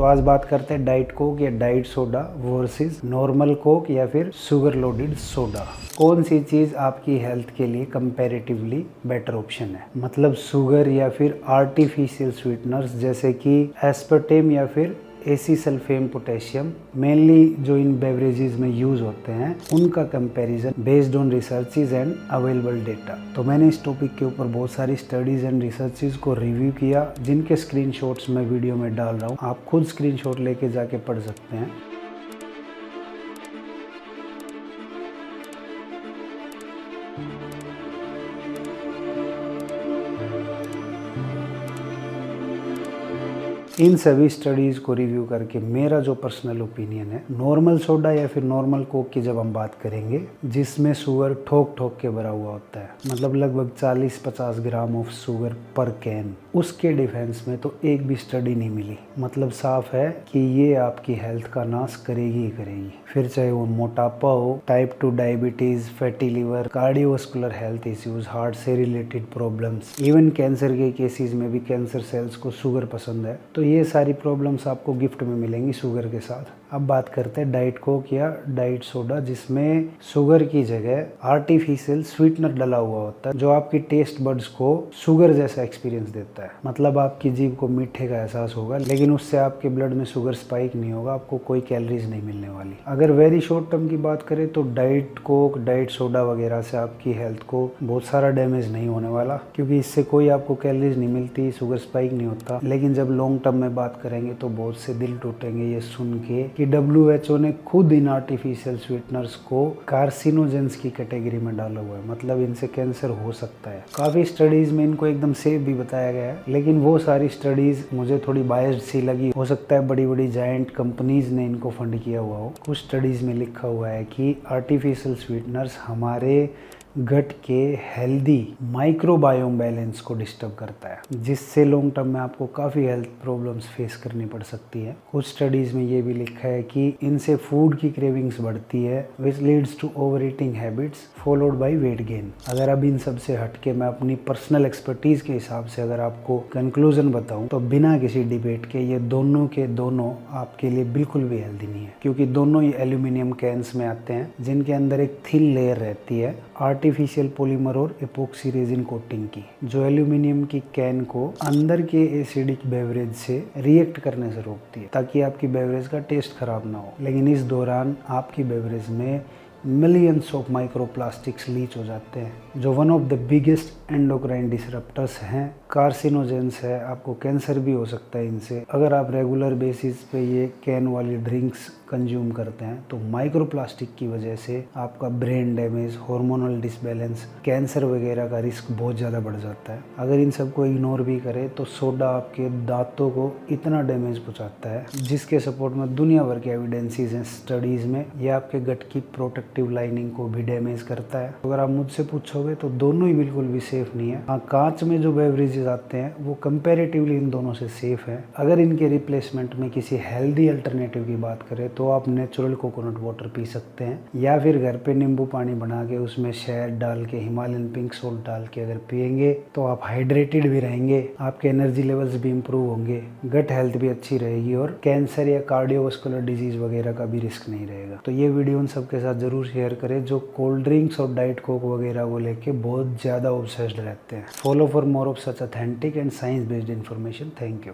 तो आज बात करते हैं डाइट कोक या diet soda versus normal Coke या फिर शुगर लोडेड सोडा। कौन सी चीज़ आपकी हेल्थ के लिए कंपैरेटिवली बेटर ऑप्शन है, मतलब शुगर या फिर आर्टिफिशियल स्वीटनर्स जैसे कि एस्पर्टेम या फिर एसिसल्फेम पोटेशियम, मेनली जो इन बेवरेजेस में यूज होते हैं, उनका comparison based on researches and available data. तो मैंने इस टॉपिक के ऊपर बहुत सारी स्टडीज एंड रिसर्चेज को रिव्यू किया, जिनके स्क्रीनशॉट्स मैं वीडियो में डाल रहा हूँ। आप खुद स्क्रीनशॉट लेके जाके पढ़ सकते हैं। इन सभी स्टडीज़ को रिव्यू करके मेरा जो पर्सनल ओपिनियन है, नॉर्मल सोडा या फिर नॉर्मल कोक की जब हम बात करेंगे, जिसमें शुगर ठोक ठोक के भरा हुआ होता है, मतलब लगभग 40-50 ग्राम ऑफ शुगर पर कैन, उसके डिफेंस में तो एक भी स्टडी नहीं मिली। मतलब साफ है कि ये आपकी हेल्थ का नाश करेगी ही करेगी, फिर चाहे वो मोटापा हो, type 2 diabetes, fatty liver, cardiovascular health issues, heart से रिलेटेड प्रॉब्लम्स, इवन कैंसर के केसेस में भी कैंसर सेल्स को शुगर पसंद है। तो ये सारी प्रॉब्लम्स आपको गिफ्ट में मिलेंगी शुगर के साथ। अब बात करते हैं डाइट कोक या डाइट सोडा, जिसमें शुगर की जगह आर्टिफिशियल स्वीटनर डला हुआ होता है, जो आपकी टेस्ट बड्स को शुगर जैसा एक्सपीरियंस देता है। मतलब आपकी जीभ को मीठे का एहसास होगा, लेकिन उससे आपके ब्लड में शुगर स्पाइक नहीं होगा, आपको कोई कैलोरीज नहीं मिलने वाली। अगर वेरी शॉर्ट टर्म की बात करें तो डाइट कोक, डाइट सोडा वगैरह से आपकी हेल्थ को बहुत सारा डैमेज नहीं होने वाला, क्योंकि इससे कोई आपको कैलोरीज नहीं मिलती, शुगर स्पाइक नहीं होता। लेकिन जब लॉन्ग टर्म में बात करेंगे तो बहुत से दिल टूटेंगे ये सुन के कि WHO ने खुद इन आर्टिफिशियल स्वीटनर्स को कार्सिनोजेंस की कैटेगरी में डाला हुआ है, मतलब इनसे कैंसर हो सकता है। काफ़ी स्टडीज़ में इनको एकदम सेफ भी बताया गया है, लेकिन वो सारी स्टडीज़ मुझे थोड़ी बायस्ड सी लगी। हो सकता है बड़ी बड़ी जायंट कंपनीज ने इनको फंड किया हुआ हो। कुछ स्टडीज़ में लिखा हुआ है कि आर्टिफिशियल स्वीटनर्स हमारे गट के हेल्दी माइक्रोबायोम बैलेंस को डिस्टर्ब करता है, जिससे लॉन्ग टर्म में आपको काफ़ी हेल्थ प्रॉब्लम्स फेस करनी पड़ सकती है। कुछ स्टडीज़ में ये भी लिखा है कि इनसे फूड की क्रेविंग्स बढ़ती है, which leads to over eating habits followed by weight gain. अगर अब इन सब से हटके मैं अपनी पर्सनल एक्सपर्टीज के हिसाब से अगर आपको कंक्लूजन बताऊं, तो बिना किसी डिबेट के ये दोनों के दोनों आपके लिए बिल्कुल भी हेल्दी नहीं है, क्योंकि दोनों ही एल्यूमिनियम कैन्स में आते हैं, जिनके अंदर एक थिन लेयर रहती है आर्टिफिशियल पॉलीमर और एपोक्सी रेजिन कोटिंग की, जो एल्यूमिनियम की कैन को अंदर के एसिडिक बेवरेज से रिएक्ट करने से रोकती है, ताकि आपकी बेवरेज का टेस्ट खराब ना हो। लेकिन इस दौरान आपकी बेवरेज में मिलियंस ऑफ माइक्रोप्लास्टिक्स लीच हो जाते हैं, जो one of the biggest endocrine disruptors हैं, कार्सिनोजेंस है, आपको कैंसर भी हो सकता है इनसे। अगर आप रेगुलर बेसिस पे ये कैन वाली ड्रिंक्स कंज्यूम करते हैं, तो माइक्रोप्लास्टिक की वजह से आपका brain damage, hormonal disbalance, cancer वगैरह का रिस्क बहुत ज़्यादा बढ़ जाता है। अगर इन सबको इग्नोर भी करें तो सोडा आपके दांतों को इतना डैमेज पहुंचाता है, जिसके सपोर्ट में दुनिया भर के एविडेंसेस हैं स्टडीज़ में, ये आपके गट की प्रोटेक्टिव लाइनिंग को भी डैमेज करता है। अगर आप मुझसे पूछोगे तो दोनों ही बिल्कुल भी सेफ नहीं है। हाँ, कांच में जो बेवरेजेस आते हैं वो कंपैरेटिवली इन दोनों से सेफ है। अगर इनके रिप्लेसमेंट में किसी हेल्दी अल्टरनेटिव की बात करें तो आप नेचुरल कोकोनट वाटर पी सकते हैं, या फिर घर पे नींबू पानी बना के उसमें शहद डाल के, हिमालयन पिंक सॉल्ट डाल के अगर पियेंगे तो आप हाइड्रेटेड भी रहेंगे, आपके एनर्जी लेवल्स भी इंप्रूव होंगे, गट हेल्थ भी अच्छी रहेगी, और कैंसर या कार्डियोवास्कुलर डिजीज वगैरह का भी रिस्क नहीं रहेगा। तो ये वीडियो उन सबके साथ जरूर शेयर करें जो कोल्ड ड्रिंक्स और डाइट कोक वगैरह को लेके बहुत ज़्यादा ऑब्सेस्ड रहते हैं। Follow for more of such authentic and science based information. Thank you.